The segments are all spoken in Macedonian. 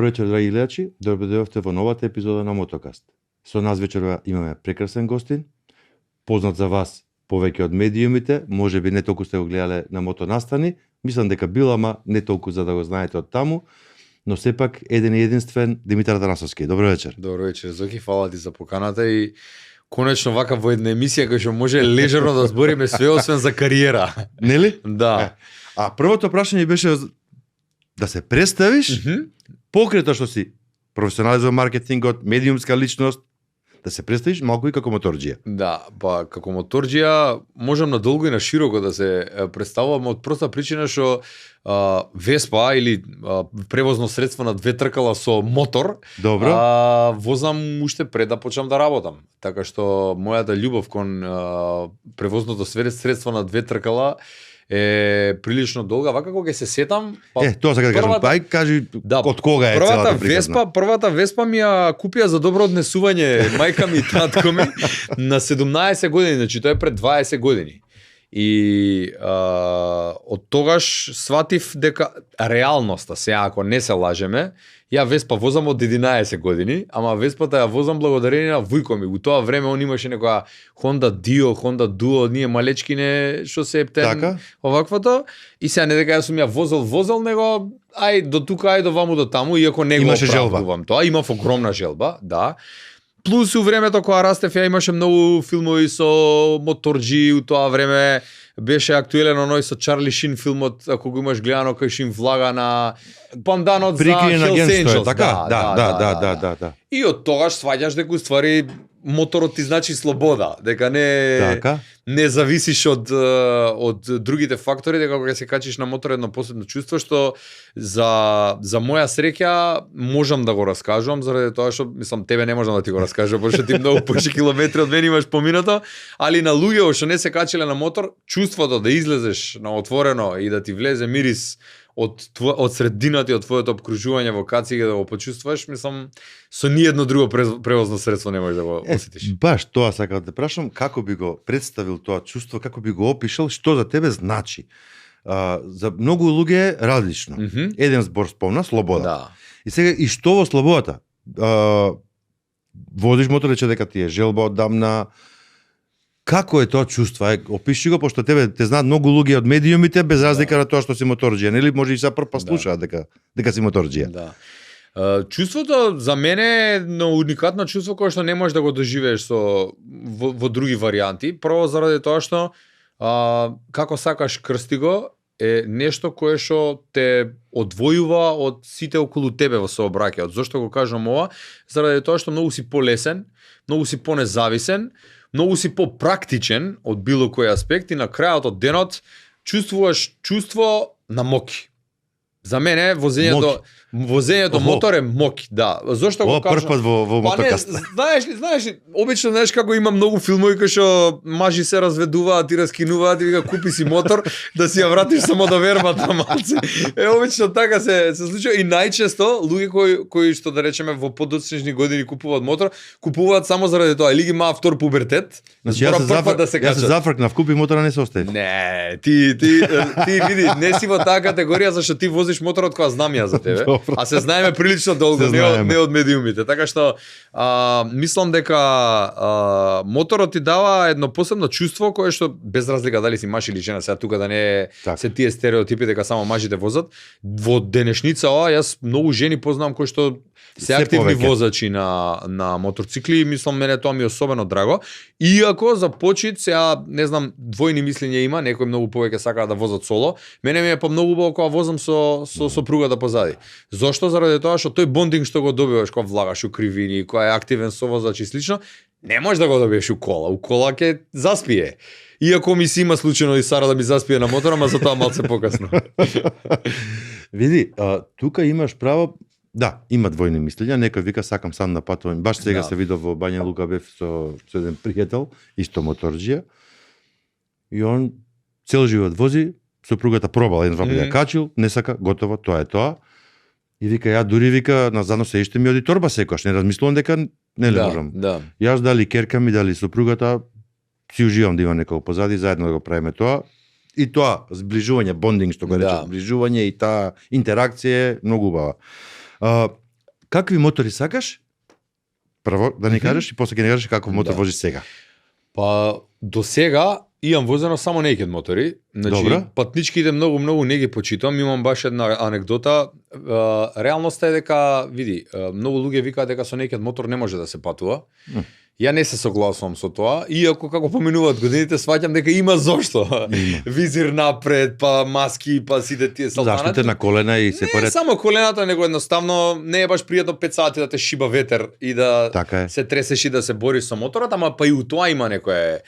вечер, драги гледачи. Добро дојдовте во новата епизода на Мотокаст. Со нас вечерва имаме прекрасен гостин, познат за вас повеќе од медиумите, можеби не толку сте го гледале на мотонастани, мислам дека бил, ама не толку за да го знаете од таму, но сепак еден и единствен Димитар Танасовски. Добро вечер. Добро вечер, Зоки, фала ти за поканата и конечно вака во една емисија која што може лежерно да збориме све освен за кариера. Нели? Да. А првото прашање беше да се представиш, покрај тоа што си професионалист во маркетингот, медиумска личност, да се представиш малку и како моторџија. Да, па како моторџија можам надолго и на широко да се представувам од проста причина што Веспа или превозно средство на две тркала со мотор, Добро. возам уште пред да почнам да работам. Така што мојата љубов кон превозното средство на две тркала е прилично долга. Вака кога се сетам, Тоа сакам да кажам. Ај кажи од кога е целата приказна. Првата Веспа ми ја купија за добро однесување мајка ми и татко ми на 17 години, значи тоа е пред 20 години. И од тогаш сватив дека реалноста, сега ако не се лажеме, ја Веспа возам од 11 години, ама Веспата ја возам благодарение на вујко ми. У тоа време он имаше некоја Honda Dio, Honda Duo, ние малечкине што се ептен Така? оваквото. И сега не дека јас сум ја возел, него ај до тука, ај до ваму, до таму, иако не го Имаше желба. оправдувам тоа. Имав огромна желба, да. Плюс у времето кога растев ја имаше многу филмови со моторџи, у тоа време беше актуелен оној со Чарли Шин филмот, ако го имаш гледано, кој Шин влага на панданот за Прикриен Hells агент што е, Angels. така? Да. И од тогаш сваѓаш дека уствари моторот ти значи слобода, дека не зависиш од другите фактори, дека кога се качиш на мотор едно посебно чувство што за моја среќа можам да го раскажувам заради тоа што мислам тебе не можам да ти го раскажам, пошто ти многу повеќе километри од мене имаш поминато, али на луѓе што не се качиле на мотор, чувството да излезеш на отворено и да ти влезе мирис од средината и од твоето обкружување во кацига да го почувствуваш, мислам, со ниедно друго превозно средство не можеш да го осетиш. Баш тоа сакам да те прашам, како би го представил тоа чувство, како би го опишал, што за тебе значи. За многу луѓе е различно. Еден збор спомна, слобода. Да. И сега, и што во слободата? Возиш мотор, рече дека ти е желба оддамна. Како е тоа чувство? Опиши го, пошто тебе те знаат многу луѓе од медиумите, без разлика на тоа што си моторџија, нели? Може и сега прв пат слушаат дека си моторџија. Да. Чувството за мене е едно уникатно чувство кое што не можеш да го доживееш во други варијанти. Прво заради тоа што како сакаш крсти го е нешто кое што те одвојува од сите околу тебе во сообраќајот. Зошто го кажам ова? Заради тоа што многу си полесен, многу си понезависен, многу си попрактичен од било кој аспект и на крајот од денот чувствуваш чувство на моки. За мене возењето мотор е моки, да. Зошто го кажам? Прв пат во мотокаст. Знаеш ли, обично знаеш како има многу филмови кои што мажи се разведуваат и раскинуваат и вика купи си мотор да си ја вратиш само до вербата малце. Обично така се случува и најчесто луѓе кои што да речеме во подоцнежни години купуваат мотор, купуваат само заради тоа или ги имаат втор пубертет. Значи јас се зафркнав, купи мотора, не се оставив. Не, ти види, не си во таа категорија зашто ти возиш моторот која знам ја за тебе. А се знаеме прилично долго, не од медиумите. Така што мислам дека моторот ти дава едно посебно чувство кое што без разлика дали си маж или жена, сега тука да не се тие стереотипи дека само мажите возат. Во денешница јас многу жени познавам кои што се активни возачи на моторцикли и мислам мене тоа ми е особено драго. Иако за почит сега не знам двојни мислења има, некои многу повеќе сакаат да возат соло. Мене ми е помногу убаво кога возам со сопругата позади. Зошто? Заради тоа што тој бондинг што го добиваш кога влагаш у кривини, кога е активен совозач и слично, не можеш да го добиеш у кола. У кола ќе заспие. Иако ми си има случајно и Сара да ми заспие на мотора, ама за тоа малце покасно. Види, тука имаш право. Да, има двојни мислења, некој вика сакам сам да патувам. Баш сега се видов во Бања Лука бев со еден пријател, исто моторџија. И он цел живот вози, сопругата пробала еден два пати качил, не сака, готово, тоа е тоа. И вика, ја дури вика, назадно се иште ми оди торба секојаш, не размислувам дека не можам. Да. Јас дали керка ми, дали сопругата, си уживам да има некој позади, заедно да го правиме тоа. И тоа, зближување, бондинг, што го рече, зближување и таа интеракција е многу убава. Какви мотори сакаш? Прво да ни кажеш и после ќе ни кажеш каков мотор возиш сега. Па до сега имам возено само naked мотори. Значи Добра. патничките многу не ги почитувам. Имам баш една анекдота. Реалноста е дека види, многу луѓе викаат дека со naked мотор не може да се патува. Ја не се согласувам со тоа, иако како поминуваат годините сваќам дека има зошто. Визир напред, па маски, па сите тие салтанати. Заштите на колена и се поред. Не само колената, него едноставно не е баш пријатно 5 сати да те шиба ветер и да се тресеш и да се бориш со моторот, ама па и у тоа има некое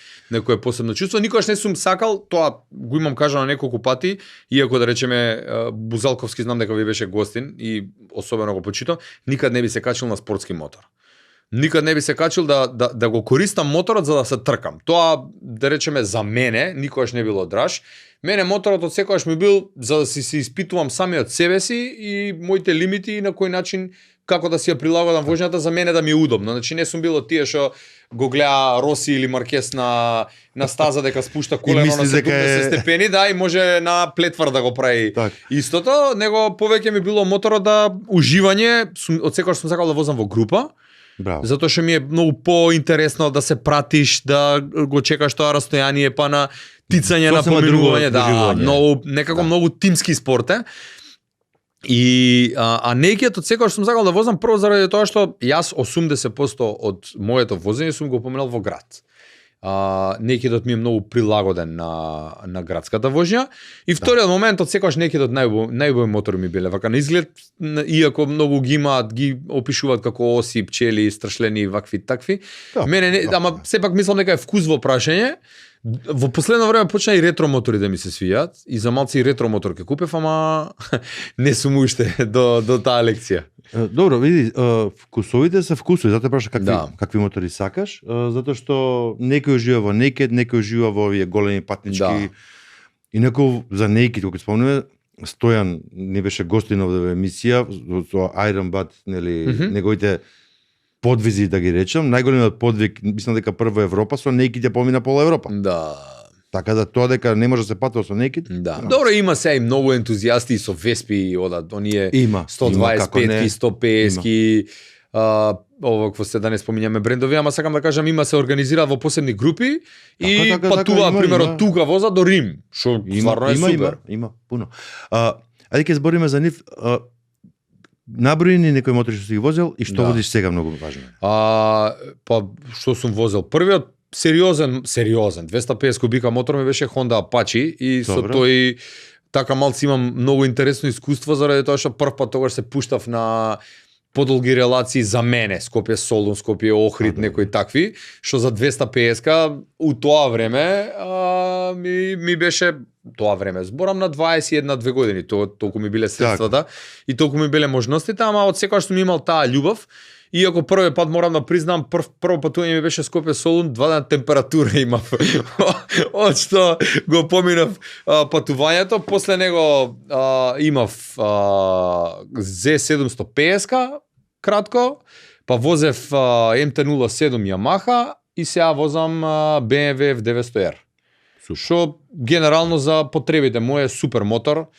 посебно чувство. Никогаш не сум сакал, тоа го имам кажано неколку пати, иако да речеме Бузалковски знам дека ви беше гостин и особено го почитам, никад не би се качил на спортски мотор. Никад не би се качил да го користам моторот за да се тркам. Тоа, да речеме, за мене, никогаш не било драж. Мене моторот од секогаш ми бил за да се испитувам самиот себе си и моите лимити и на кој начин како да си ја прилагодам возњата за мене да ми е удобно. Значи не сум бил од тие што го гледа Роси или Маркес на стаза дека спушта колено на 70 степени, да, и може на плетвар да го прави истото, него повеќе ми било моторот да уживање, од секогаш сум сакал да возам во група. Браво. Затоа што ми е многу поинтересно да се пратиш, да го чекаш тоа растојание, па на тицање, на поминување, многу тимски спорт е. И некиот од секогаш сум сакал да возам прво заради тоа што јас 80% од моето возење сум го поминал во град. Некидот ми е многу прилагоден на градската воžnја и вториот момент од секогаш некидот најубави мотори ми биле вака на изглед, иако многу ги имаат, ги опишуваат како оси, пчели, страшлени, вакви такви. Мене ама сепак мислам дека е вкус во прашање. Во последно време почна и ретро мотори да ми се свијат и за малци и ретро мотор ке купев, ама не сум уште до таа лекција. Добро, види, вкусовите се вкусови, затоа праша какви мотори сакаш, затоа што некој ужива во naked, некој ужива во овие големи патнички. И некој за naked, кога спомнеме, Стојан не беше гостин овде во емисија со Iron Bud, нели, неговите подвизи, да ги речам, најголемиот подвиг, мислам дека прво Европа, со naked ја помина пола Европа. Да. Така да тоа дека не може да се патува со naked. Да. Добро, има се и многу ентузијасти со Веспи, одат, оние 125-ки, 150-ки, ова какво се да не спомињаме брендови, ама сакам да кажам, има се организираат во посебни групи и патуваат примерно тука воза до Рим, што стварно е супер. Има пуно. Ајде ќе збориме за нив. Наброи ни некои мотори што си ги возел и што возиш сега многу важно. Па што сум возел? Првиот сериозен 250 кубика мотор ми беше Honda Apache и со тој така малци имам многу интересно искуство заради тоа што прв пат тогаш се пуштав на подолги релации за мене, Скопје Солун, Скопје Охрид, некои такви, што за 250 у тоа време ми беше тоа време. Зборам на 21-2 години, толку ми биле средствата и толку ми биле можностите, ама од секогаш сум имал таа љубов. Иако првиот пат морам да признам, прво патување ми беше Скопје Солун, 2 дена температура имав. Од што го поминав патувањето, после него имав Z750 кратко, па возев MT-07 Yamaha и сега возам BMW F900R. Што генерално за потребите мој е супер мотор.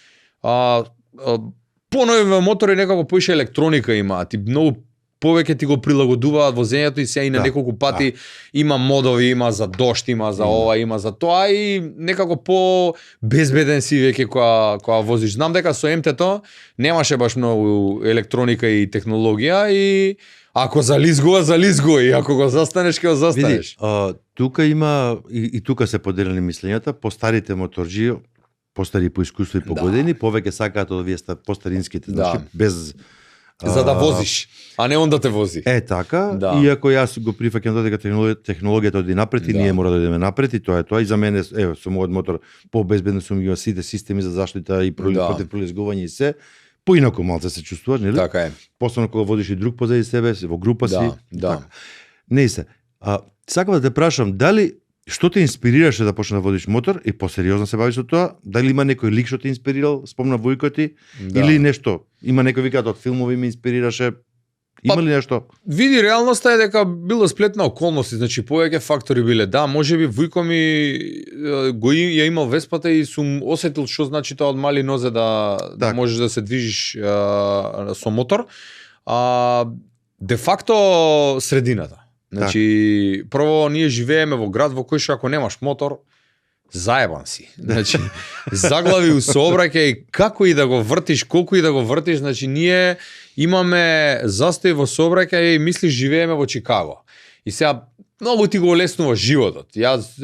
Понови мотори некако поише електроника имаат и многу повеќе ти го прилагодуваат возењето и сега и на неколку пати има модови, има за дошт, има за ова, има за тоа и некако по безбеден си веќе кога возиш. Знам дека со МТ-то немаше баш многу електроника и технологија и ако зализгува и ако го застанеш, ќе го застанеш. Види, тука има и тука се поделени мислењата, постарите моторџи, постари по искуство и по години, повеќе сакаат од овие постаринските, значи без за да возиш, а не он да те вози. Така, иако јас го прифаќам дека технологијата оди напред и ние мора да идеме напред и тоа е тоа. И за мене, со мојот мотор, по-безбедно сум ги сите системи за заштита и против пролезгување и се. Поинаку малце се чувствуваш, нели? Така е. Посебно кога водиш и друг позади себе, во група си. Да. Не се. Сакам да те прашам, дали што те инспирираше да почнеш да водиш мотор и посериозно се бавиш со тоа? Дали има некој лик што те инспирирал, спомна Војко ти, или нешто? Има некој викаат од филмови ме инспирираше? Има ли нешто? Види, реалноста е дека било сплет на околности, значи повеќе фактори биле. Да, можеби Војко ми ја имал Веспата и сум осетил што значи тоа од мали нозе да можеш да се движиш со мотор. де факто средината. Значи, прво ние живееме во град во кој што ако немаш мотор, заебан си. Значи, заглави у сообраќај, како и да го вртиш, колку и да го вртиш, значи ние имаме застој во сообраќај и мислиш живееме во Чикаго. И сега многу ти го олеснува животот. Јас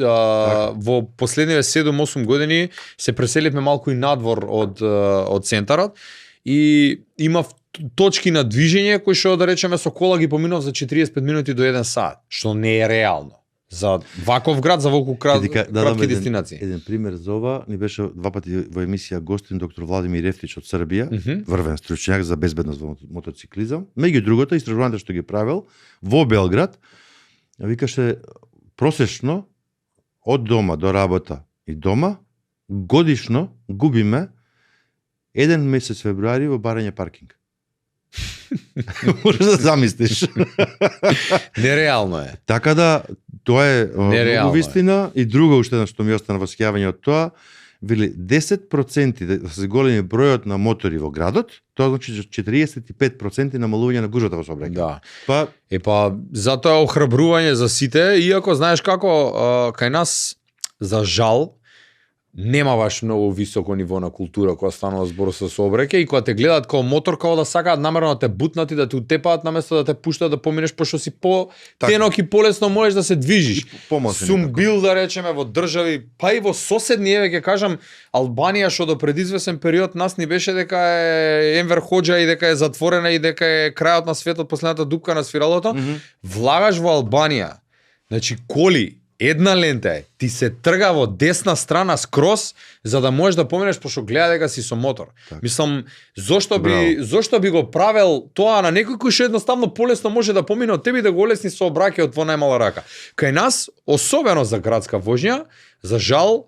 во последниве 7-8 години се преселивме малку и надвор од центарот и има точки на движење кои што да речеме со кола ги поминав за 45 минути до 1 сат, што не е реално. За ваков град, за ваков кратки дестинации. Еден пример за ова, ни беше 2 пати во емисија гостин доктор Владимир Ефтич од Србија, врвен стручњак за безбедност во мотоциклизам. Меѓу другото, истражувањето што ги правил во Белград, викаше просечно од дома до работа и дома годишно губиме 1 месец февруари во барање паркинг. Можеш да замислиш. Нереално е. Така да, тоа е многу вистина. И друго уште што ми остана во сеќавање од тоа, вели 10% да се големи бројот на мотори во градот, тоа значи 45% намалување на гужвата во сообраќај. Да. Затоа е охрабрување за сите, иако знаеш како кај нас за жал нема баш многу високо ниво на култура кога станува збор со сообраќај и кога те гледаат како мотор, како да сакаат намерно да те бутнат и да те утепаат наместо да те пуштаат да поминеш, пошто си тенок и полесно можеш да се движиш. Сум бил да речеме во држави, па и во соседни, еве ќе кажам Албанија, што до пред извесен период нас ни беше дека е Енвер Хоџа и дека е затворена и дека е крајот на светот, последната дупка на свиралото. Влагаш во Албанија, значи коли една лента е, ти се трга во десна страна скрос за да можеш да поминеш пошто гледа дека си со мотор. Так. Мислам, зошто би го правел тоа на некој кој што едноставно полесно може да помине од тебе и да го олесни сообраќајот во најмала рака. Кај нас, особено за градска воžња, за жал,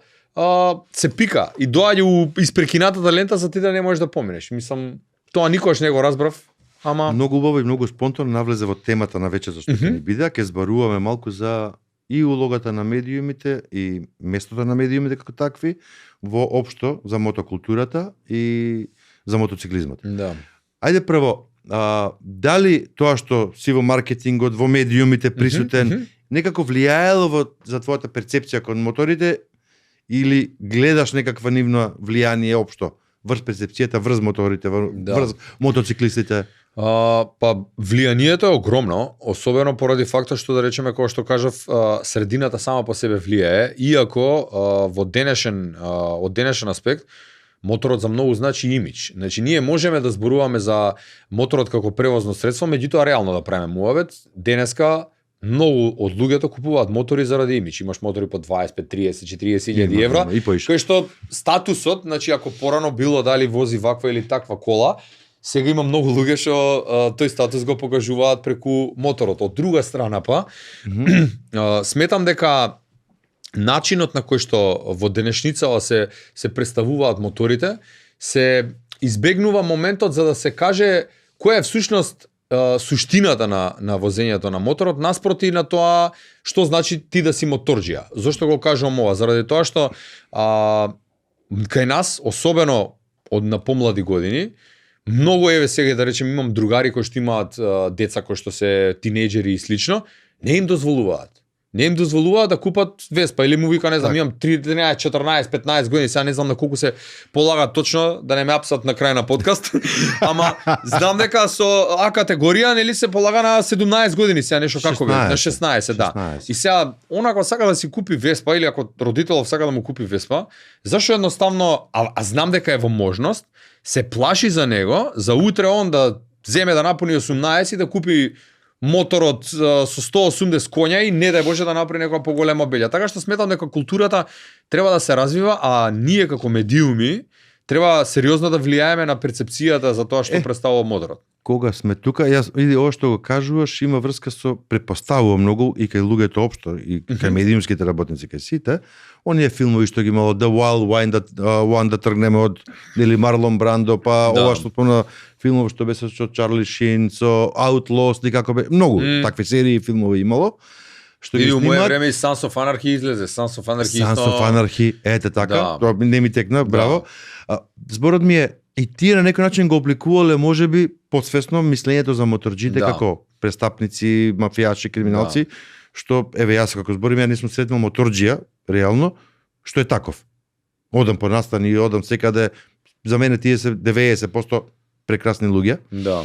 се пика и доаѓа испрекинатата лента за ти да не можеш да поминеш. Мислам, тоа никош не го разбрав. Ама многу убаво и многу спонтано навлезе во темата на вече за што ќе ни биде, ќе збаруваме малку за и улогата на медиумите и местото на медиумите како такви во општо за мотокултурата и за мотоциклизмот. Да. Ајде прво, дали тоа што си во маркетингот, во медиумите присутен, некако влијаело за твојата перцепција кон моторите или гледаш некаква нивно влијание општо врз перцепцијата, врз моторите, врз мотоциклистите? Влијанието е огромно, особено поради факта што да речеме, како што кажав, средината сама по себе влијае, иако од денешен аспект моторот за многу значи имидж. Значи ние можеме да зборуваме за моторот како превозно средство, меѓутоа реално да правиме муавет. Денеска многу од луѓето купуваат мотори заради имидж. Имаш мотори по 25, 30, 40.000 евра, кој што статусот, значи ако порано било дали вози ваква или таква кола, сега има многу луѓе што тој статус го покажуваат преку моторот. Од друга страна па, сметам дека начинот на кој што во денешницава се представуваат моторите, се избегнува моментот за да се каже која е всушност суштината на возењето на моторот наспроти на тоа што значи ти да си моторџија. Зошто го кажувам ова? Заради тоа што кај нас, особено од на помлади години, многу еве сега да речем имам другари кои што имаат деца кои што се тинејџери и слично, не им дозволуваат. Не им дозволуваат да купат Веспа или му вика, не знам, имам 13, 14, 15 години, сега не знам на колку се полага точно, да не ме апсат на крај на подкаст, ама знам дека со А категорија нели се полага на 17 години, сега нешто како бе, на 16, да. 16. И сега онако сака да си купи Веспа или ако родителов сака да му купи Веспа, зашто едноставно, а знам дека е во можност, се плаши за него, за утре он да земе да напуни 18 и да купи моторот со 180 коња и не дај Боже да направи некоја поголема белја. Така што сметам дека културата треба да се развива, а ние како медиуми треба сериозно да влијаеме на перцепцијата за тоа што представува моторот. Кога сме тука, јас види ова што го кажуваш има врска со претпоставувам многу и кај луѓето општо и кај медиумските работници кај сите. Оние филмови што ги имало The Wild One да тргнеме од нели Марлон Брандо, па ова што на филмови што беше со Чарли Шин, со Outlaws, како бе, многу такви серии филмови имало. што ги И у мое снимаат. време и Sons of Anarchy излезе, Sons of Anarchy Sons of Anarchy, ете така, Да. тоа не ми текна, браво. Зборот ми е, и тие на некој начин го обликувале можеби подсвесно мислењето за моторџиите Да. како престапници, мафијачи, криминалци, што еве јас како зборим, ја не сум сретнал моторџија реално, што е таков. Одам по настани, одам секаде, за мене тие се 90% прекрасни луѓе. Да.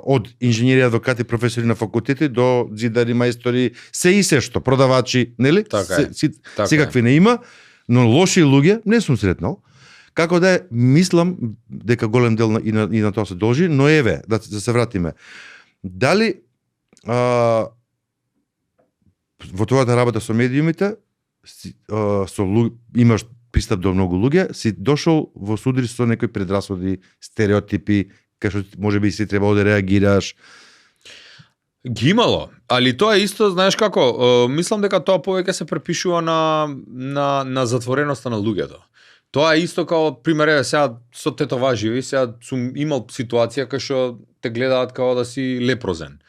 Од инженери, адвокати, професори на факултети до зидари, мајстори, се и се што, продавачи, нели? Така е. Така Секакви не има, но лоши луѓе не сум сретнал. Како да е, мислам дека голем дел и на тоа се должи, но еве, да се вратиме. Дали во твојата работа со медиумите имаш пристап до многу луѓе, си дошол во судир со некои предрасуди, стереотипи, кај што можеби си требало да реагираш. Ги имало, али тоа е исто, знаеш како, мислам дека тоа повеќе се препишува на затвореноста на луѓето. Тоа е исто као, пример, еве сега со тетоваживи, сега сум имал ситуација кај што те гледаат као да си лепрозен.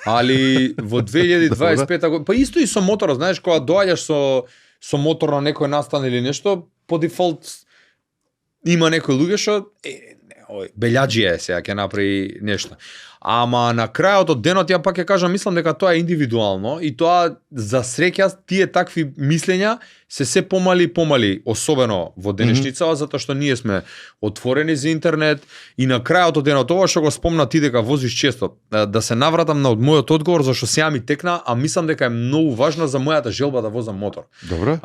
Али во 2025 година, па исто и со моторот, знаеш, кога доаѓаш со мотор на некој настан или нешто, по дефолт има некои луѓе што белјаџија е сега ќе направи нешто. Ама на крајот од денот ја пак ќе кажам, мислам дека тоа е индивидуално и тоа за среќа тие такви мислења се помали и помали, особено во денешницава, затоа што ние сме отворени за интернет и на крајот од денот, ова што го спомна ти дека возиш често, да се навратам на мојот одговор зашто сега ми текна, а мислам дека е многу важно за мојата желба да возам мотор. Добро.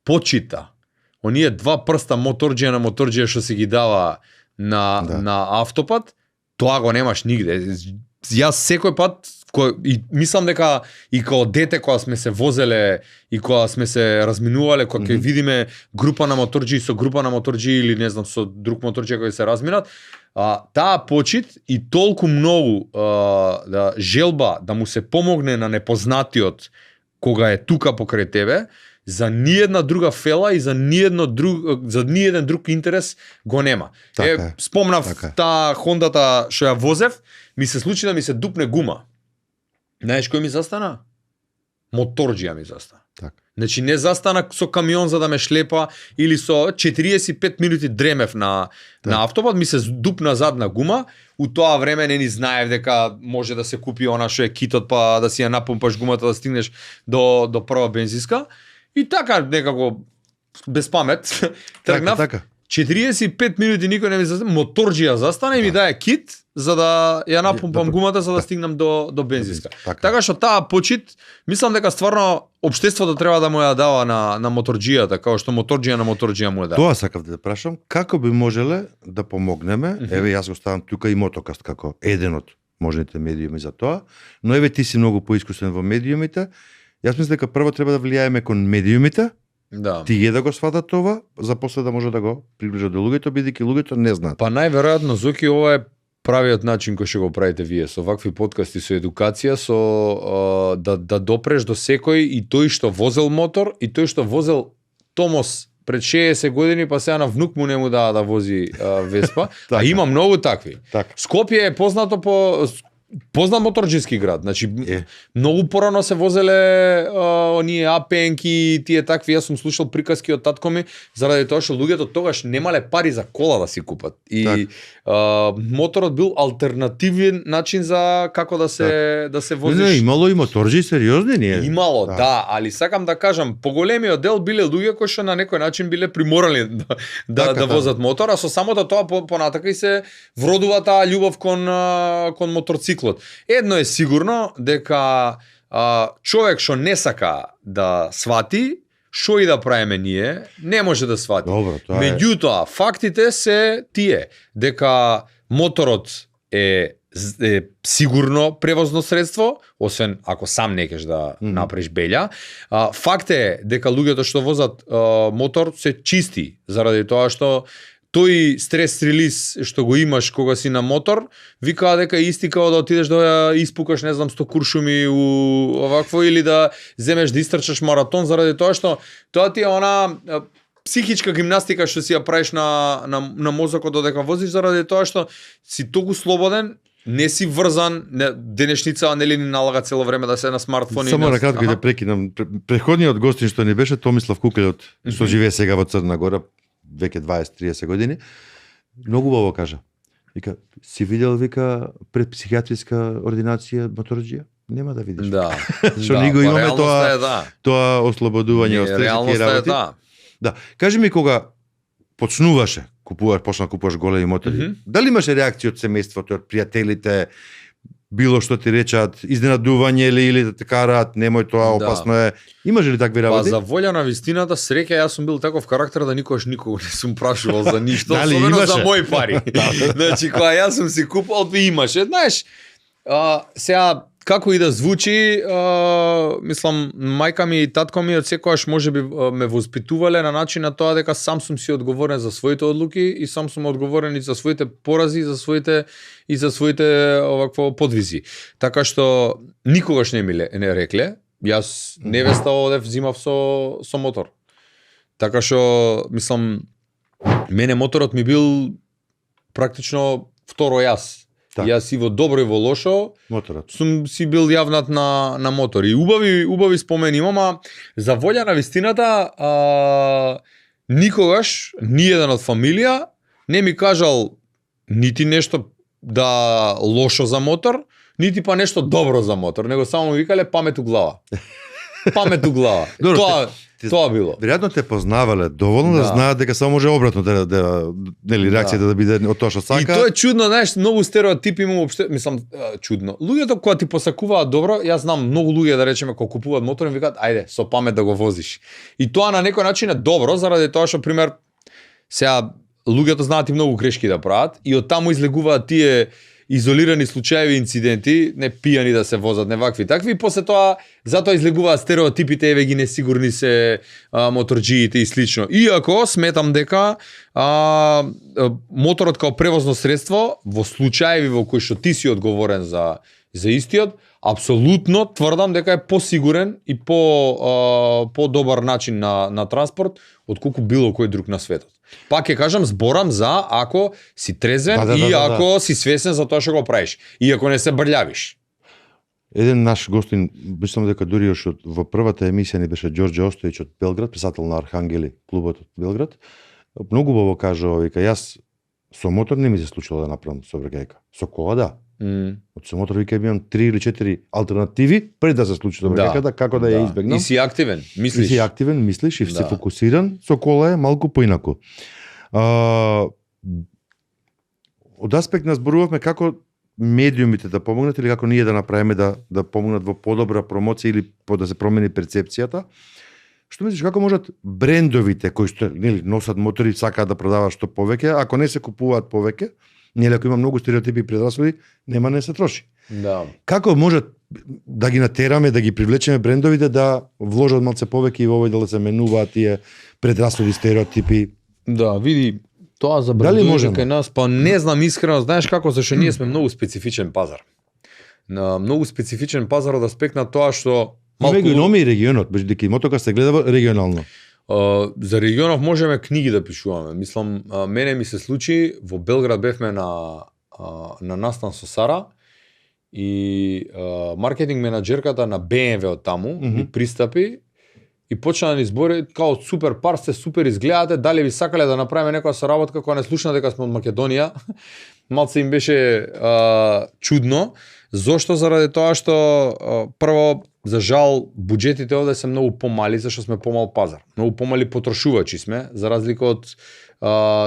Почита. Оние два прста моторџија на моторџија што се ги дава на автопат, тоа го немаш нигде. Јас секој пат и мислам дека и као дете кога сме се возеле и кога сме се разминувале, кога ќе видиме група на моторџии со група на моторџии или не знам со друг моторџија кои се разминат, таа почит и толку многу желба да му се помогне на непознатиот кога е тука покрај тебе, за ниедна друга фела и за ниеден друг интерес го нема. Спомнав таа Хондата што ја возев, ми се случи да ми се дупне гума. Знаеш кој ми застана? Моторџија ми застана. Значи не застана со камион за да ме шлепа или со 45 минути дремев на автопат, ми се дупна задна гума. У тоа време не ни знаев дека може да се купи она што е китот па да си ја напумпаш гумата да стигнеш до прва бензинска. И така некако без памет тргнав. 45 минути никој не ми застана, моторџија застана и ми даде кит за да ја напумпам гумата за да стигнам до бензинска. Така што таа почит, мислам дека стварно општеството треба да му ја дава на моторџијата, како што моторџија на моторџија му ја дава. Тоа сакав да прашам, како би можеле да помогнеме? Еве јас го ставам тука и Мотокаст како еден од можните медиуми за тоа, но еве ти си многу поискусен во медиумите. Јас мислам дека прво треба да влијаеме кон медиумите. Да. Тие да го сватат това, за после да може да го приближат до луѓето, бидејќи луѓето не знаат. Па најверојатно, Зоки, ова е правиот начин кој што го правите вие, со вакви подкасти, со едукација, со да допреш до секој и тој што возел мотор, и тој што возел Томос пред 60 години, па сега на внук му не му дава да вози Веспа. А има многу такви. Скопје е познато по познат моторџиски град, значи многу порано се возеле оние АПН-ки, тие такви, јас сум слушал приказки од татко ми, заради тоа што луѓето тогаш немале пари за кола да си купат. И моторот бил алтернативен начин за како да се возиш. Не, имало и моторџи сериозни ние. Имало, да, али сакам да кажам, поголемиот дел биле луѓе кои што на некој начин биле приморани да возат мотор, а со самото тоа понатака и се вродува таа љубов кон моторциклот. Едно е сигурно дека човек што не сака да свати што и да правиме ние, не може да свати. Меѓутоа, фактите се тие дека моторот е сигурно превозно средство, освен ако сам не кеш да направиш белја. Факт е дека луѓето што возат мотор се чисти, заради тоа што тој стрес релиз што го имаш кога си на мотор, викаа дека исти као да отидеш да испукаш, не знам, 100 куршуми у овакво или да земеш да истрчаш маратон, заради тоа што тоа ти е она психичка гимнастика што си ја правиш на мозокот додека возиш, заради тоа што си толку слободен не си врзан, денешница нели ни налага цело време да се на смартфони. Само на кратко да прекинам. Преходниот гостин што ни беше Томислав Кукелјот, што живее сега во Црна Гора, веќе 20-30 години, многу убаво кажа. Вика, си видел, вика, пред психијатриска ординација моторџија? Нема да видиш. Да. Што ни го имаме тоа ослободување од стресни работи. Да. Кажи ми кога почнуваше, почна купуваш големи мотори. Дали имаше реакција од семејството, од пријателите, било што ти речат, изненадување или да те караат, немој тоа, опасно е. Имаше ли такви работи? Па за волја на вистината, среќа јас сум бил таков карактер да никогаш никого не сум прашувал за ништо, особено за мои пари. Значи кога јас сум си купувал, имаше, знаеш, сега како и да звучи, мислам, мајка ми и татко ми од секогаш можеби ме воспитувале на начин на тоа дека сам сум си одговорен за своите одлуки и сам сум одговорен и за своите порази, за своите овакво подвизи. Така што никогаш не ми не рекле, јас невеста одев взимав со мотор. Така што мислам, мене моторот ми бил практично второ јас. Так. Јас и во добро и во лошо моторот сум си бил јавнат на мотор. И убави спомени имам, а за волја на вистината никогаш ниеден од фамилија не ми кажал нити нешто да лошо за мотор, нити па нешто добро за мотор, него само ми викале памет у глава. Памет у глава. Тоа било. Веројатно те познавале доволно да знаат дека само може обратно нели реакцијата да биде од тоа што сака. И тоа е чудно, знаеш, многу стереотипи има уопште, мислам, чудно. Луѓето кога ти посакуваат добро, јас знам многу луѓе да речеме кога купуваат мотор и викаат ајде со памет да го возиш. И тоа на некој начин е добро заради тоа што пример сега луѓето знаат и многу грешки да прават и од таму излегуваат тие изолирани случаеви, инциденти, не пијани да се возат, не вакви такви, и после тоа затоа излегуваат стереотипите, еве ги несигурни се моторџиите и слично. Иако сметам дека моторот као превозно средство во случаеви во кои што ти си одговорен за истиот, апсолутно тврдам дека е посигурен и по добар начин на транспорт отколку било кој друг на светот. Пак ќе кажам, зборам за ако си трезвен и ако си свесен за тоа што го правиш. И ако не се брљавиш. Еден наш гостин, мислам дека дури уште во првата емисија ни беше Ѓорѓе Остојич од Белград, писател на Архангели, клубот од Белград. Многу убаво кажа, вика, јас со мотор не ми се случило да направам сообраќајка. Со кола да. Од со мотор вика имам 3 или 4 алтернативи пред да се случи сообраќајката, како да ја избегнам. И си активен, мислиш. И си активен, мислиш и си фокусиран. Со кола е малку поинаку. Од аспект на зборувавме како медиумите да помогнат или како ние да направиме да помогнат во подобра промоција или да се промени перцепцијата. Што мислиш, како можат брендовите кои што нели носат мотори сакаат да продаваат што повеќе, ако не се купуваат повеќе, нели ако има многу стереотипи и предрасуди, нема не се троши. Да. Како можат да ги натераме, да ги привлечеме брендовите да вложат малце повеќе и во овој да се менуваат тие предрасуди, стереотипи? Да, види, тоа за брендовите кај нас, па не знам искрено, знаеш како, зашто ние сме многу специфичен пазар. На многу специфичен пазар од аспект на тоа што малку и номи и регионот, дека мотока се гледа регионално. За регионов можеме книги да пишуваме. Мислам, мене ми се случи, во Белград бевме на настан со Сара и маркетинг менаџерката на BMW од таму ми пристапи и почна да ни збори као супер пар сте, супер изгледате, дали ви сакале да направиме некоја соработка кога не слушна дека сме од Македонија. Малце им беше чудно. Зошто? Заради тоа што прво, за жал, буџетите овде се многу помали, зашто сме помал пазар. Многу помали потрошувачи сме, за разлика од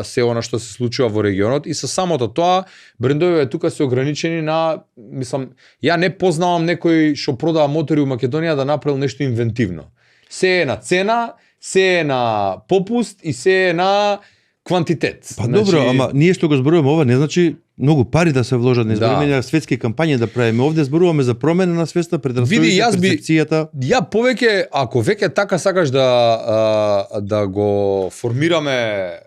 се она што се случува во регионот. И со самото тоа, брендовите тука се ограничени на, мислам, ја не познавам некој што продава мотори у Македонија да направил нешто инвентивно. Се е на цена, се е на попуст и се е на квантитет. Па добро, ама ние што го зборуваме ова не значи многу пари да се вложат, не зборуваме на светски кампањи да правиме. Овде зборуваме за промена на свеста, предрасудите, перцепцијата. Ја повеќе, ако веќе така сакаш да го формираме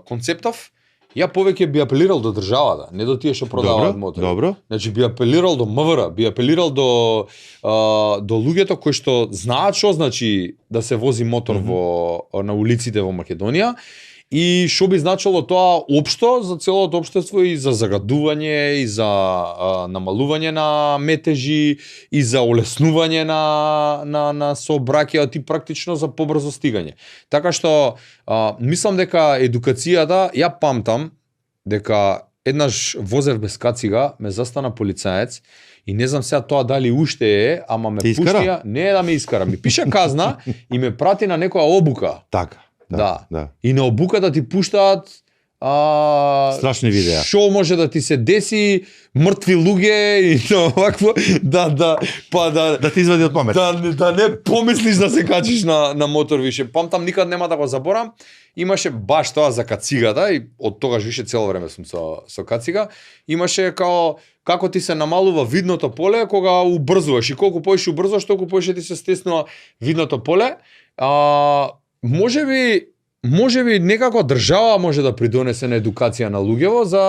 концептов, ја повеќе би апелирал до државата, не до тие што продаваат мотори. Добро. Значи би апелирал до МВР, би апелирал до луѓето кои што знаат што значи да се вози мотор на улиците во Македонија. И што би значило тоа општо за целото општество и за загадување и за намалување на метежи и за олеснување на сообраќајот и практично за побрзо стигање. Така што мислам дека едукацијата, ја памтам дека еднаш возев без кацига, ме застана полицаец и не знам сега тоа дали уште е, ама ме пуштија, не да ме искара, ми пише казна и ме прати на некоја обука. Така. Да. И на обуката ти пуштаат страшни видеа. Што може да ти се деси, мртви луѓе и овакво, да ти извади од памет. Да не помислиш да се качиш на мотор више. Памтам, никад нема да го заборам. Имаше баш тоа за кацигата и од тогаш више цело време сум со кацига. Имаше како ти се намалува видното поле кога убрзуваш и колку поише убрзуваш, толку поише ти се стеснува видното поле. Може би некако држава може да придонесе на едукација на луѓево за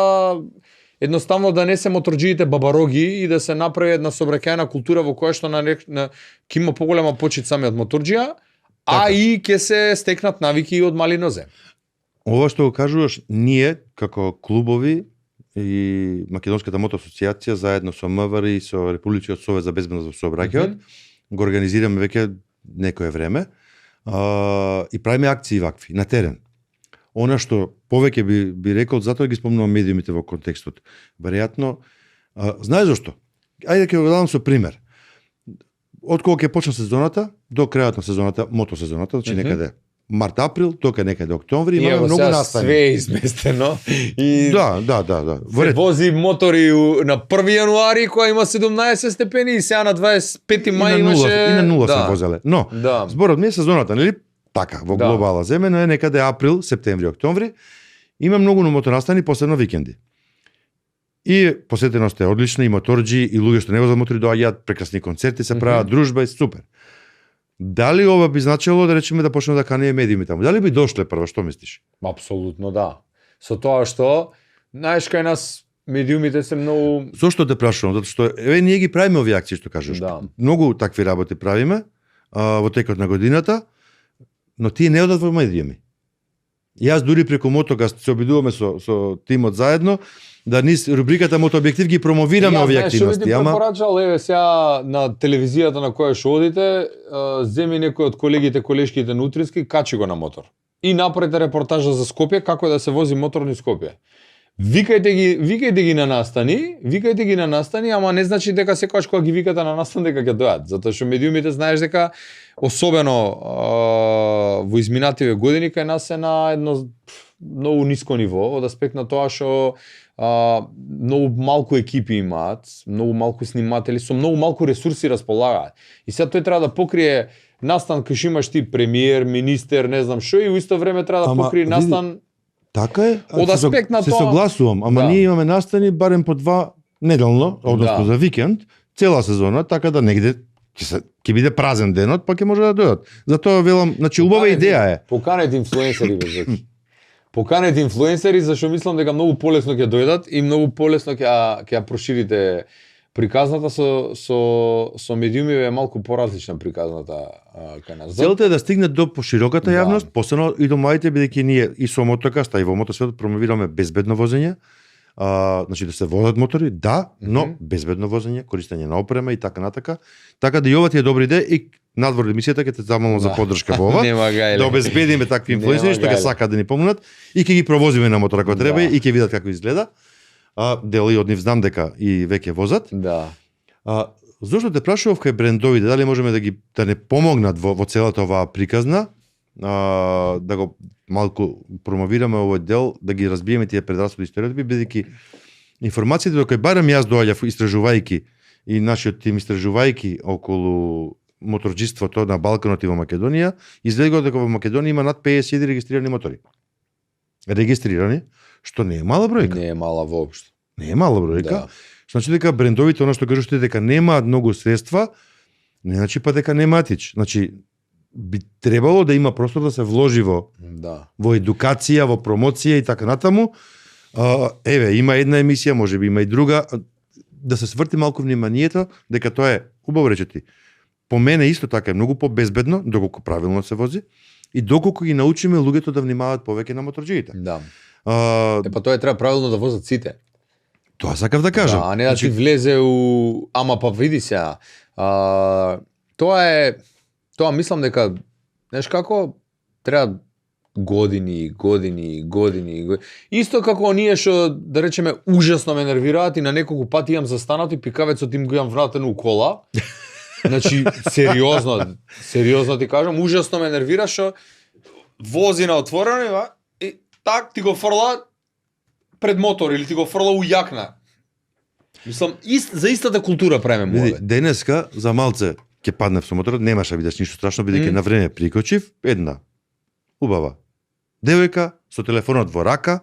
едноставно да не се моторџиите бабароги и да се направи една сообраќајна култура во која што ќе има поголема почит самиот моторџија, и ќе се стекнат навики од мали нозе. Ова што го кажуваш, ние како клубови и Македонската мотор асоциација заедно со МВР и со Републичкиот совет за безбедност во сообраќајот го организираме веќе некое време. И правиме акции вакви на терен. Она што повеќе би рекол, затоа ги спомнувам медиумите во контекстот. Веројатно, знаеш зашто? Ајде ќе го дадам со пример. Од кога ќе почне сезоната до крајот на сезоната, мотосезоната, значи некаде март-април, тока некаде октомври, имаме многу настани. Све е изместено. И да. Се вози мотори на 1 јануари која има 17 степени и сега на 25 мај имаше... И на нула се возеле. Но, зборот ми е сезоната, нели? Така, во глобала земе, но е некаде април, септември, октомври. Има многу моторнастани, посебно викенди. И посетеност е одлична, и моторџи, и луѓе што не возат мотори доаѓаат, прекрасни концерти се прават, дружба е супер. Дали ова би значило да речеме да почнеме да канеме медиуми таму? Дали би дошле прво, што мислиш? Апсолутно да. Со тоа што, знаеш, кај нас медиумите се многу... Зошто те прашувам? Затоа што ние ги правиме овие акции што кажеш. Да. Многу такви работи правиме во текот на годината, но тие не одат во медиуми. Јас дури преку Мотогаст се обидуваме со тимот заедно да низ рубриката Мотообјектив ги промовираме овие активности. Ја, знаеш, препорачал, еве сега на телевизијата на која што одите, земи некој од колегите, колешките на утрински, качи го на мотор. И направите репортажа за Скопје, како да се вози мотор низ Скопје. Викајте ги на настани, ама не значи дека секогаш кога ги викате на настан дека ќе дојат, затоа што медиумите знаеш дека особено во изминативе години кај нас е на едно многу ниско ниво од аспект на тоа што многу малку екипи имаат, многу малку сниматели, со многу малку ресурси располагаат. И сега тој треба да покрие настан кај што имаш ти премиер, министер, не знам што, и во исто време треба да покрие настан. Така е. Од аспект на се тоа. Се согласувам, ама ние имаме настани барем по 2 неделно, односно за викенд, цела сезона, така да негде ќе биде празен денот, па ќе може да дојдат. Затоа велам, значи убава идеја е. Поканете инфлуенсери безоки. Поканете инфлуенсери, зашто мислам дека многу полесно ќе дојдат и многу полесно ќе ја проширите приказната со медиуми е малку поразлична приказната кај нас. Целта е да стигне до пошироката јавност, посебно и до младите, бидејќи ние и со Мотокаст, и во мотосветот промовираме безбедно возење. Значи да се возат мотори, но безбедно возење, користење на опрема и така натака. Така да и ова ти е добра идеја и надвор емисијата ќе те замолам за поддршка во ова. Да обезбедиме такви инфлуенсери што ќе сакаат да ни помогнат и ќе ги провозиме на мотор ако треба и ќе видат како изгледа. Дели од нив знам дека и веќе возат. Да. Зошто те прашував кај брендовите, дали можеме да не помогнат во целата оваа приказна, да го малку промовираме овој дел, да ги разбиеме тие предрасуди и стереотипи, бидејќи информациите до кои барем јас доаѓав истражувајќи и нашиот тим истражувајќи околу моторџиството на Балканот и во Македонија, излегува дека во Македонија има над 50.000 регистрирани мотори. Регистрирани, што не е мала бројка. Не е мала воопшто. Не е мала бројка. Значи дека брендовите, она што кажувате дека немаат многу средства, не значи па дека немаат ич. Значи би требало да има простор да се вложи во едукација, во промоција и така натаму. Еве, има една емисија, можеби има и друга, да се сврти малку вниманието дека тоа е, убаво рече ти, по мене исто така е многу побезбедно, доколку правилно се вози, и доколку ги научиме луѓето да внимаваат повеќе на моторџиите. Да. Па тоа треба правилно да возат сите. Тоа сакав да кажам. Да, а не да ти влезе у... Ама па види сега. Тоа мислам дека, знаеш како, треба години. Исто како оние што, да речеме, ужасно ме нервираат и на неколку пати имам застанат и пикавецот им го имам вратен у кола. Значи, сериозно ти кажам, ужасно ме нервира што вози на отворено и так ти го фрла пред мотор или ти го фрла у јакна. Мислам, за истата култура правиме муавет. Види, денеска за малце ќе паднев со моторот, немаше видиш ништо страшно, бидејќи на време прикочив, една убава девојка со телефонот во рака,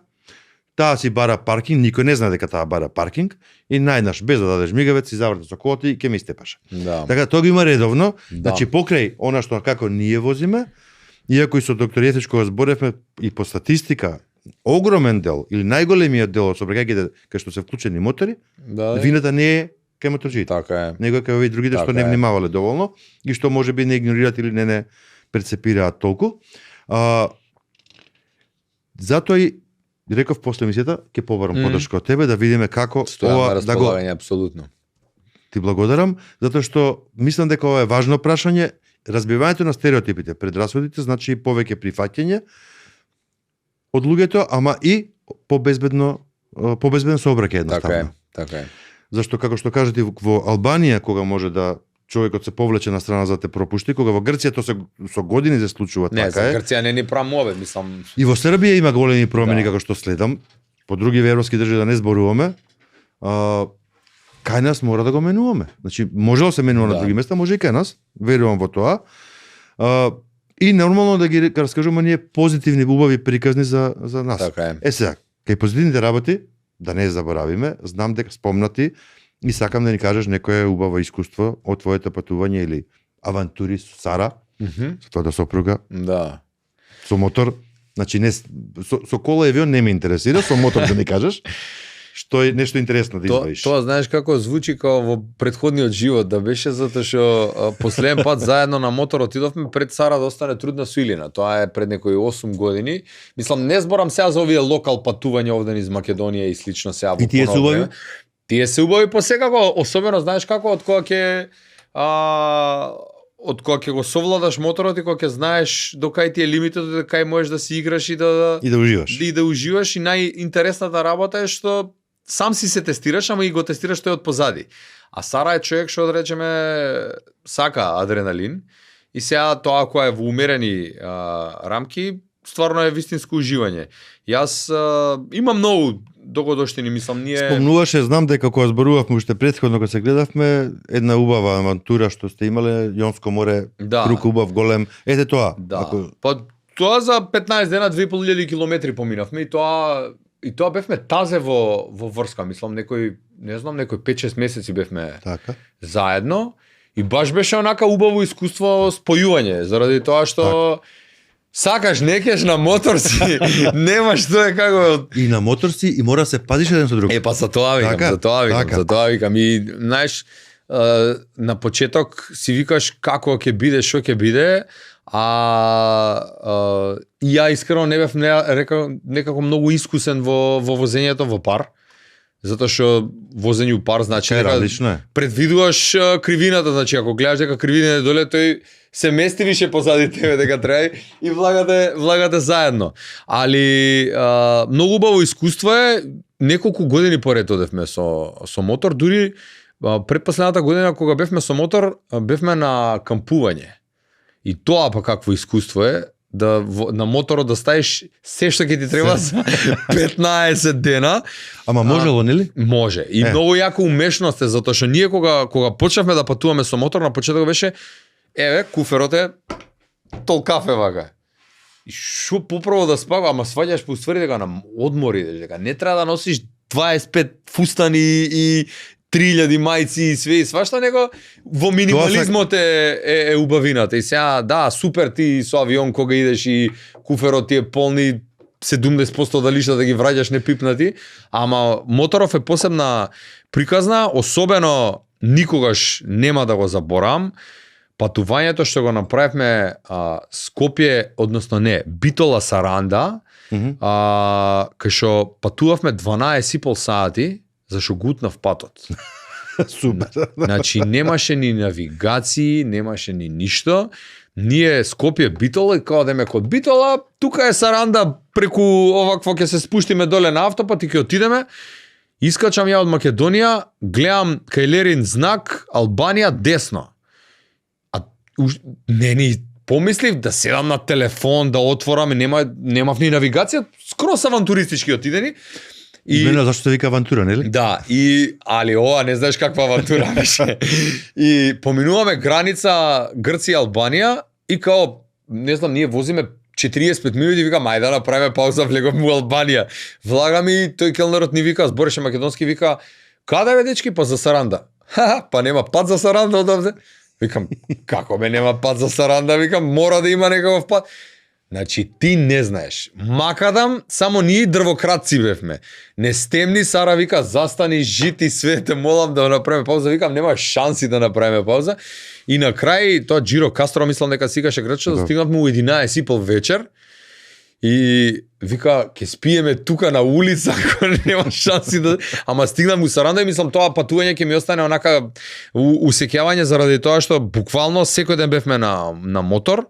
таа си бара паркинг, никој не знае дека таа бара паркинг и најнаш без да дадеш мигавец си заврте со колата и ќе ми степаше. Да. Така тоа го има редовно, Да. значи покрај она што како ние возиме, иако и со доктор Јефич кога зборевме и по статистика, огромен дел или најголемиот дел од сообраќајките кај што се вклучени мотори, Да. вината не е кај моторџиите. Така е. Него кај овие другите што Така не е. внимавале доволно и што можеби не игнорираат или не перцепираат толку. Затоа и реков после емисијата ќе побарам поддршка од тебе да видиме како Стојам на ова да го располагање, апсолутно. ти благодарам затоа што мислам дека ова е важно прашање. Разбивањето на стереотипите, предрасудите значи и повеќе прифаќање од луѓето, ама и побезбеден сообраќај едноставно. Така е. Зашто како што кажете во Албанија кога може да човекот се повлече на страна за да те пропушти, кога во Грција тоа се со години се случува Не, така за е. Грција не ни прамове, мислам. И во Србија има големи промени Да. како што следам. По други европски држави да не зборуваме. Кај нас мора да го менуваме. Значи може да се менува Да. на други места, може и кај нас. Верувам во тоа. И нормално да ги раскажуваме ние позитивни убави приказни за нас. Така е. Сега, кај позитивните работи да не заборавиме, знам дека спомнати и сакам да ни кажеш некое убаво искуство од твоето патување или авантури со Сара, со твојата сопруга, Да. со мотор. Значи не со кола и авион не ме интересира, со мотор да ни кажеш. Што е нешто интересно да извадиш. Тоа знаеш како звучи како во претходниот живот да беше затоа што последен пат заедно на мотор отидовме пред Сара да остане трудна со Илина. Тоа е пред некои 8 години. Мислам не зборам сега за овие локал патувања овде низ Македонија и слично сега во И тие се поново убави? време. Тие се убави посекако, особено знаеш како од кога ќе го совладаш моторот и кога ќе знаеш до кај ти е лимитот, до кај можеш да си играш и да уживаш. и да уживаш и најинтересната работа е што сам си се тестираш, ама и го тестираш тој од позади. А Сара е човек што да речеме сака адреналин и сега тоа кога е во умерени рамки стварно е вистинско уживање. Јас имам многу догодоштини, мислам, ние... Спомнуваше, знам дека кога зборувавме уште претходно кога се гледавме, една убава авантура што сте имале, Јонско море, Да. круг убав голем. Ете тоа. Да. Па тоа за 15 дена 2500 километри поминавме и тоа бевме тазе во врска, мислам некој 5-6 месеци бевме Така. заедно и баш беше онака убаво искуство спојување, заради тоа што сакаш некеш на мотор си, немаш тоа како... И на мотор си и мора да се пазиш еден со друг. Па за тоа викам, и знаеш, на почеток си викаш како ќе биде, што ќе биде, и ја искрено не бев некако многу искусен во возењето во пар. Затоа што возење у пар значи различно е. Предвидуваш кривината, значи ако гледаш дека кривината е доле, тој се мести више позади тебе дека треба и влагате заедно. Али многу убаво искуство е, неколку години поред одевме со мотор, дури предпоследната година кога бевме со мотор, бевме на кампување. И тоа па какво искуство е, да на моторот да ставиш се што ќе ти треба за 15 дена. Ама можело, нели? Може. И многу јака умешност е, затоа што ние кога почнавме да патуваме со мотор, на почеток беше куферот е толкафе вака. И шо поправо да спава, ама сваѓаш по ствари дека на одмор идеш, дека не треба да носиш 25 фустани и 3000 мајци и све и свашта, него во минимализмот е убавината. И сега, да, супер ти со авион кога идеш и куферот ти е полни 70% да лишта да ги враќаш не пипнати, ама моторов е посебна приказна, особено никогаш нема да го заборам, патувањето што го направивме Скопје, односно не, Битола Саранда, кај што патувавме 12,5 сати, зашо гутнав патот. Супер. Значи немаше ни навигации, немаше ни ништо. Ние Скопје Битола и као да ме код Битола, тука е Саранда преку овакво ќе се спуштиме доле на автопат и ќе отидеме. Искачам ја од Македонија, гледам кај Лерин знак Албанија десно. Не ни помислив да седам на телефон, да отворам, немав ни навигација, скрос авантуристички отидени. И мене зашто се вика авантура, нели? Да, али ова не знаеш каква авантура беше. И поминуваме граница Грција Албанија и као не знам, ние возиме 45 минути, викам ајде да направиме пауза, влегам во Албанија. Влагам и тој келнерот ни вика, збореше македонски, вика: "Каде бе дечки?" "Па за Саранда." Па нема пат за Саранда одавде. Викам, како бе нема пат за Саранда, викам, мора да има некаков пат. Значи ти не знаеш. Макадам, само ние дрвократци бевме. Не стемни, Сара вика, застани, жити, све, те молам да направиме пауза. Викам, нема шанси да направиме пауза. И на крај, тоа Джиро Кастро, мислам дека сикаше грче, да стигнавме у 11:30 вечер. И вика, ќе спиеме тука на улица, ако нема шанси да... Ама стигнам у Саранда и мислам, тоа патување ќе ми остане онака усеќавање заради тоа што буквално секој ден бевме на мотор,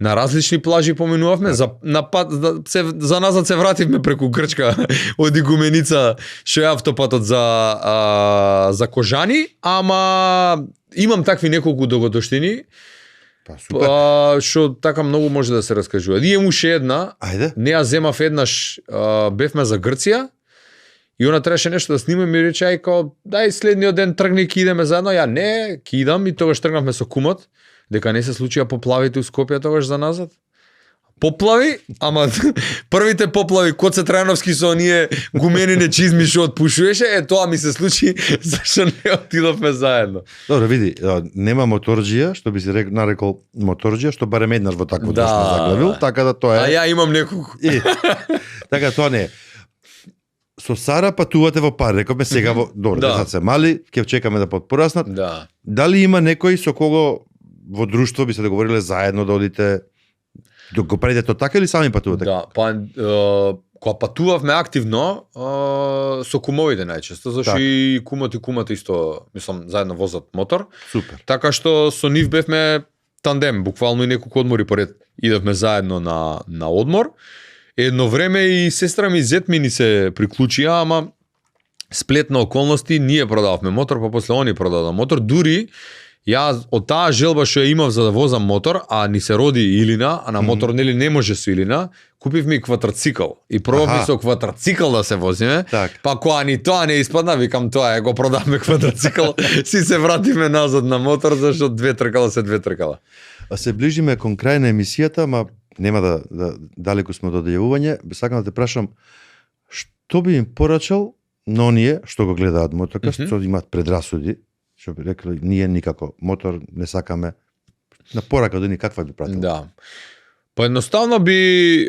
на различни плажи поминувавме, за назад се вративме преку Грчка од Игуменица, што е автопатот за Кожани, ама имам такви неколку догодоштини. Што така многу може да се раскажува. Имам уште една. Ајде. Не ја земав еднаш, бевме за Грција и она требаше нешто да снимам и рече ај као дај следниот ден тргни ќе идеме заедно. Ја не, ќе идам и тогаш тргнавме со кумот, дека не се случија поплавите у Скопје тогаш за назад. Поплави, ама првите поплави Коце Трајановски со оние гумените чизми што отпушуваше, тоа ми се случи зашто не отидовме заедно. Добро, види, нема моторџија, што би се нарекол моторџија, што барем еднаш во такво дошно заглавил, така да тоа е. А ја имам неколку. Така тоа не е. Со Сара патувате во пар, рековме сега во добро, децата се мали, ќе чекаме да подпораснат. Да. Дали има некој со кого во друштво би се договориле заедно да одите? Го правите тоа така или сами патувате? Да, па кога патувавме активно со кумовите најчесто, зашто и кумата исто, мислам, заедно возат мотор. Супер. Така што со нив бевме тандем, буквално и неколку одмори поред идевме заедно на одмор. Едно време и сестра ми и зет ми ни се приклучија, ама сплет на околности ние продававме мотор, па после они продадоа мотор, дури ја од таа желба што ја имав за да возам мотор, а ни се роди Илина, а на мотор нели не може со Илина, купив ми квадрцикл и пробав со квадрцикл да се возиме. Так. Па кога ни тоа не испадна, викам тоа е, го продавме квадрцикл, си се вратиме назад на мотор, зашто две тркала. А се ближиме кон крај на емисијата, ама нема да далеку сме од одјавување. Сакам да те прашам, што би им порачал на оние што го гледаат мотокаст, што имаат предрасуди, што би рекли, ние никако мотор не сакаме, на порака до ни каква би пратил? Да. Па едноставно би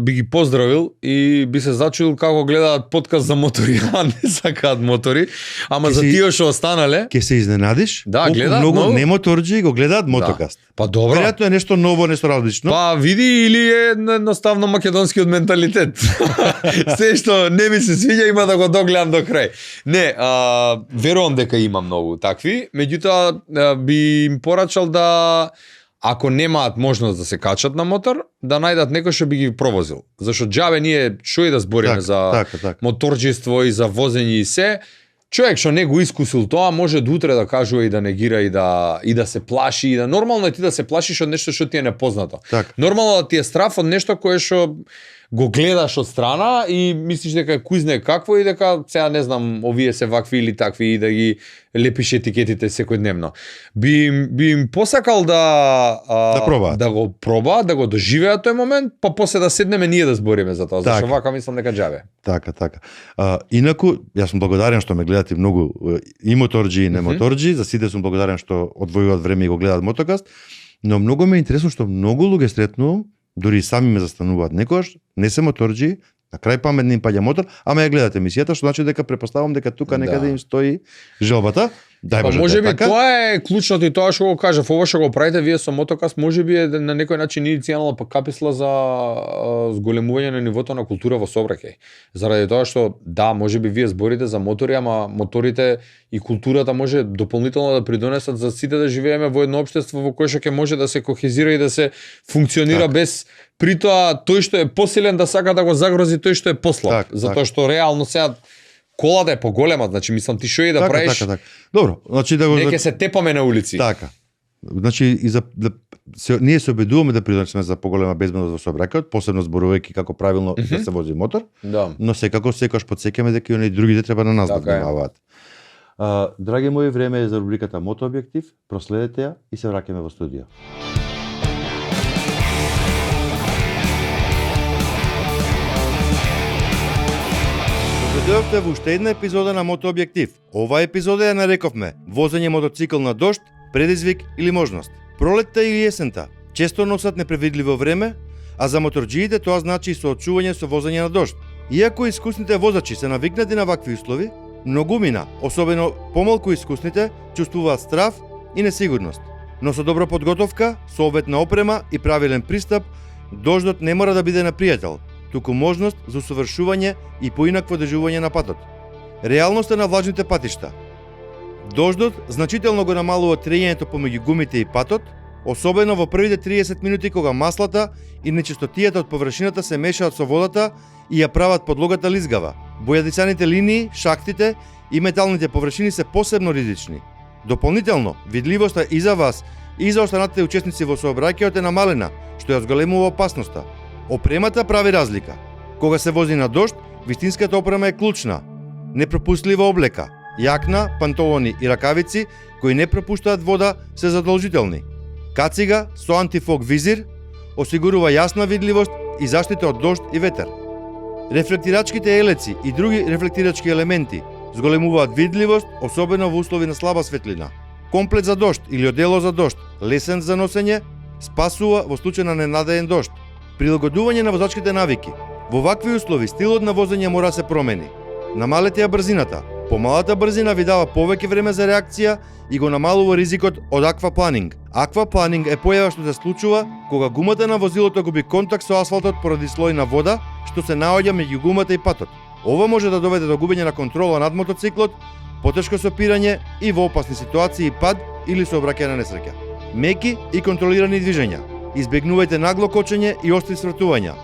ги поздравил и би се зачудил како гледаат подкаст за мотори, а не сакаат мотори. Ама за тие што останале, ќе се изненадиш? Да, гледаат многу немоторџи го гледаат мотокаст. Да. Па добро. Веројатно е нешто ново, нешто различно. Па види или е едноставно македонскиот менталитет. Се што не ми се свиѓа има да го догледам до крај. Не, верувам дека има многу такви, меѓутоа би им порачал да ако немаат можност да се качат на мотор, да најдат некој што би ги провозил. Зашто џабе ние што и да збориме за моторџество и за возење и се, човек што не го искусил тоа може до утре да кажува и да негира и да се плаши и да нормално е ти да се плашиш од нешто што ти е непознато. Нормално да ти е страф од нешто кое што го гледаш од страна и мислиш дека кој знае какво и дека сега не знам овие се вакви или такви и да ги лепиш етикетите секојдневно. Би им посакал да го проба, да го доживеат тој момент, па после да седнеме ние да збориме за тоа, зашто вака мислам дека џабе. Така. Инаку, јас сум благодарен што ме гледате многу и моторџи и немоторџи, за сите сум благодарен што одвојуваат време и го гледаат мотокаст, но многу ме е интересно што многу луѓе сретнувам, дури и сами ме застануваат некојаш, не се моторџи, на крај паметни им паѓа мотор, ама ја гледате емисијата, што значи дека препоставам дека тука некаде им стои желбата. Дај Па Боже, можеби така? тоа е клучното и тоа што го кажав, ова што го правите вие со мотокас можеби е на некој начин иницијална каписла за зголемување на нивото на култура во сообраќај. Заради тоа што да, можеби вие зборите за мотори, ама моторите и културата може дополнително да придонесат за сите да живееме во едно општество во кое што ќе може да се кохезира и да се функционира без притоа тој што е посилен да сака да го загрози тој што е послаб, затоа што реално сега колата е поголема, значи мислам ти што и да правиш. Така. Добро, значи да го Неќе се тепаме на улици. Така. Значи и ние се обидуваме да придонесеме за поголема безбедност во сообраќајот, посебно зборувајќи како правилно да се вози мотор. Да. Но секако секогаш подсеќаме дека и оние другите треба на нас да Така е. внимаваат. Драги мои, време е за рубриката Мотообјектив. Проследете ја и се враќаме во студио. Дојдовте во уште една епизода на Мотообјектив. Оваа епизода ја нарековме возење мотоцикл на дожд, предизвик или можност. Пролетта или есента често носат непредвидливо време, а за моторџиите тоа значи и соочување со возење на дожд. Иако искусните возачи се навикнати на вакви услови, многумина, особено помалку искусните, чувствуваат страв и несигурност. Но со добра подготовка, соодветна опрема и правилен пристап, дождот не мора да биде непријател, туку можност за усовршување и поинакво дежување на патот. Реалноста на влажните патишта. Дождот значително го намалува трењето помеѓу гумите и патот, особено во првите 30 минути кога маслата и нечистотијата од површината се мешаат со водата и ја прават подлогата лизгава. Бојадисаните линии, шахтите и металните површини се посебно ризични. Дополнително, видливоста и за вас и за останатите учесници во сообраќајот е намалена, што ја зголемува опасноста. Опремата прави разлика. Кога се вози на дожд, вистинската опрема е клучна. Непропустлива облека, јакна, панталони и ракавици кои не пропуштаат вода се задолжителни. Кацига со антифог визир осигурува јасна видливост и заштита од дожд и ветер. Рефлектирачките елеци и други рефлектирачки елементи зголемуваат видливост, особено во услови на слаба светлина. Комплет за дожд или одело за дожд, лесен за носење, спасува во случај на ненадеен дожд. Прилагодување на возачките навики. Во вакви услови стилот на возење мора да се промени. Намалете ја брзината. Помалата брзина ви дава повеќе време за реакција и го намалува ризикот од аквапланинг. Аквапланинг е појава што се случува кога гумата на возилото губи контакт со асфалтот поради слој на вода што се наоѓа меѓу гумата и патот. Ова може да доведе до губење на контрола над мотоциклот, потешко сопирање и во опасни ситуации пад или сообраќајна несреќа. Меки и контролирани движења. Избегнувајте нагло кочење и остри свртувања.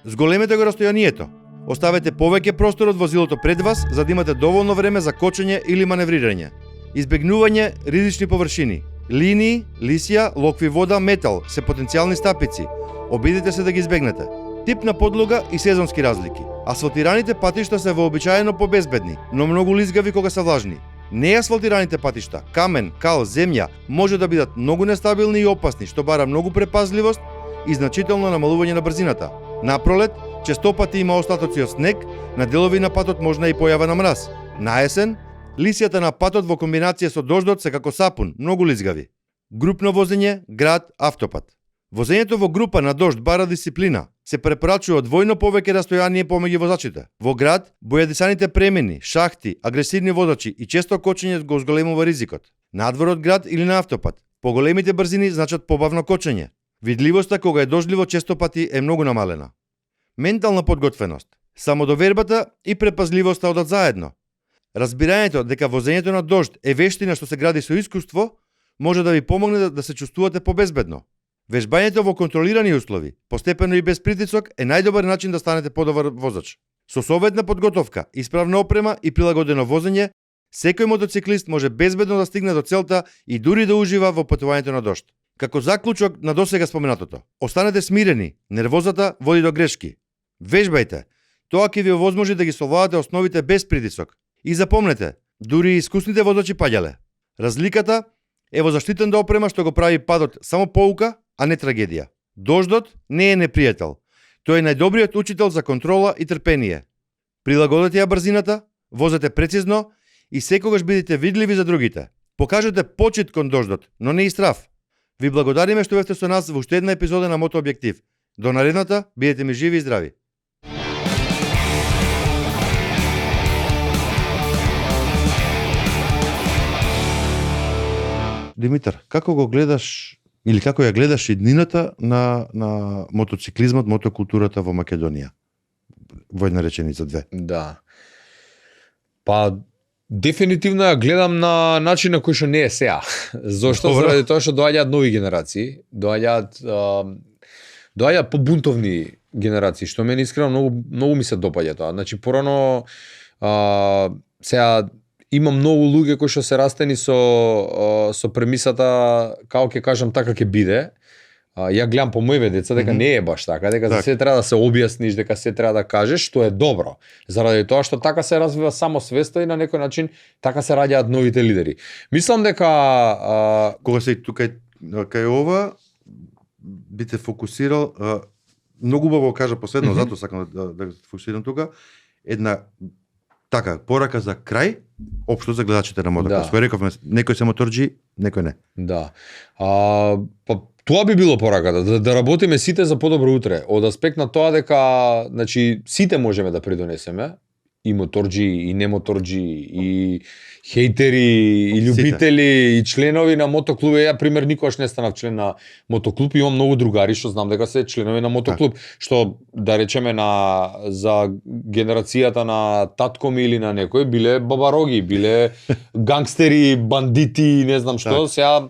Зголемете го растојанието. Оставете повеќе простор од возилото пред вас за да имате доволно време за кочење или маневрирање. Избегнување ризични површини. Линии, лисија, локви вода, метал се потенцијални стапици. Обидете се да ги избегнете. Тип на подлога и сезонски разлики. Асфалтираните патишта се вообичаено побезбедни, но многу лизгави кога се влажни. Неасфалтираните патишта, камен, кал, земја, може да бидат многу нестабилни и опасни, што бара многу препазливост и значително намалување на брзината. Напролет, честопати има остатоци од снег, на делови на патот можна и појава на мраз. На есен, лисијата на патот во комбинација со дождот се како сапун, многу лизгави. Групно возење, град, автопат. Возењето во група на дожд бара дисциплина. Се препорачува двојно повеќе растојание помеѓу возачите. Во град, бојадисаните премени, шахти, агресивни возачи и често кочење го зголемува ризикот. Надвор од град или на автопат, поголемите брзини значат побавно кочење. Видливоста кога е дождливо често пати е многу намалена. Ментална подготвеност, самодовербата и препазливоста одат заедно. Разбирањето дека возењето на дожд е вештина што се гради со искуство, може да ви помогне да се чувствувате побезбедно. Вежбањето во контролирани услови, постепено и без притисок, е најдобар начин да станете подобар возач. Со советна подготовка, исправна опрема и прилагодено возење, секој мотоциклист може безбедно да стигне до целта и дури да ужива во патувањето на дожд. Како заклучок на досега споменатото, останете смирени, нервозата води до грешки. Вежбајте, тоа ќе ви овозможи да ги совладате основите без притисок. И запомнете, дури и искусните возачи паѓале. Разликата е во заштитена опрема што го прави падот само поука, а не трагедија. Дождот не е непријател. Тој е најдобриот учител за контрола и трпение. Прилагодете ја брзината, возете прецизно и секогаш бидете видливи за другите. Покажете почит кон дождот, но не и страв. Ви благодариме што бевте со нас во уште една епизода на Мотообјектив. До наредната, бидете ми живи и здрави. Димитар, како го гледаш или како ја гледаш иднината на мотоциклизмот, мотокултурата во Македонија? Во една реченица, две. Да. Па дефинитивно ја гледам на начин на кој што не е сега. Зошто? Заради тоа што доаѓаат нови генерации, доаѓаат побунтовни генерации, што мене искрено многу ми се допаѓа тоа. Значи порано сега има многу луѓе кои што се растени со премисата, како ќе кажам, така ќе биде. Ја гледам по моите деца дека не е баш така, дека за се треба да се објасниш, дека се треба да кажеш, што е добро. Заради тоа што така се развива самосвеста и на некој начин така се раѓаат новите лидери. Мислам дека кога се тука кај ова би те фокусирал, многу убаво кажа последно, затоа сакам да фокусирам тука, една така порака за крај, општо за гледачите на мотокрос. Кој рековме, некој се моторџи, некој не. Да. Па тоа би било пораката, да работиме сите за подобро утре. Од аспект на тоа дека, значи, сите можеме да придонесеме, и моторџи, и немоторџи, и хейтери, и љубители, и членови на мотоклуби. Ја, пример, никогаш не станав член на мотоклуб, имам многу другари што знам дека се членови на мотоклуб, што, да речеме, за генерацијата на татко ми или на некој, биле бабароги, биле гангстери, бандити, не знам што. Сега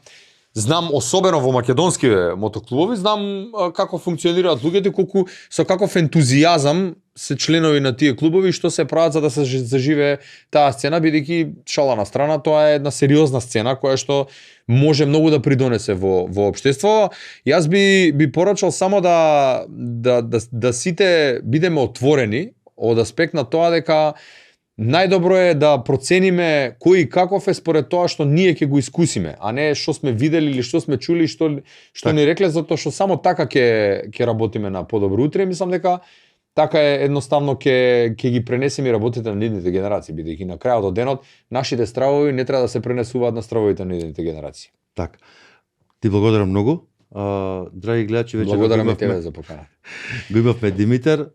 знам, особено во македонските мотоклубови, знам како функционираат луѓето, колку со каков ентузијазам се членови на тие клубови, што се прават за да се заживе таа сцена, бидејќи, шала на страна, тоа е една сериозна сцена која што може многу да придонесе во општество. Јас би порачал само да сите бидеме отворени од аспект на тоа дека најдобро е да процениме кој и каков е според тоа што ние ќе го искусиме, а не што сме видели или што сме чули, што ни рекле, затоа што само така ќе работиме на подобро утре. Мислам дека така е, едноставно ќе ги пренесеме и работите на идните генерации, бидејќи на крајот од денот нашите стравови не треба да се пренесуваат на стравовите на идните генерации. Така. Ти благодарам многу. Драги гледачи, вече благодарам и тебе за покана. Го имавме Димитар,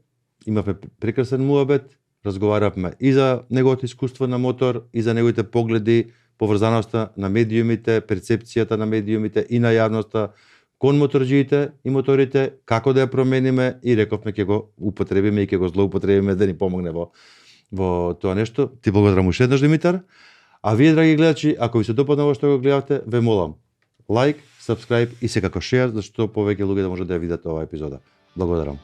имавме прекрасен муабет, разговаравме и за неговото искуство на мотор, и за неговите погледи, поврзаноста на медиумите, перцепцијата на медиумите и на јавноста кон моторџиите и моторите, како да ја промениме, и рековме ќе го употребиме и ќе го злоупотребиме да ни помогне во тоа нешто. Ти благодарам уште еднаш, Димитар. А вие, драги гледачи, ако ви се допадна во што го гледавте, ве молам лайк, subscribe и секако шеар, зашто повеќе луѓе да може да ја видат оваа епизода. Благодарам.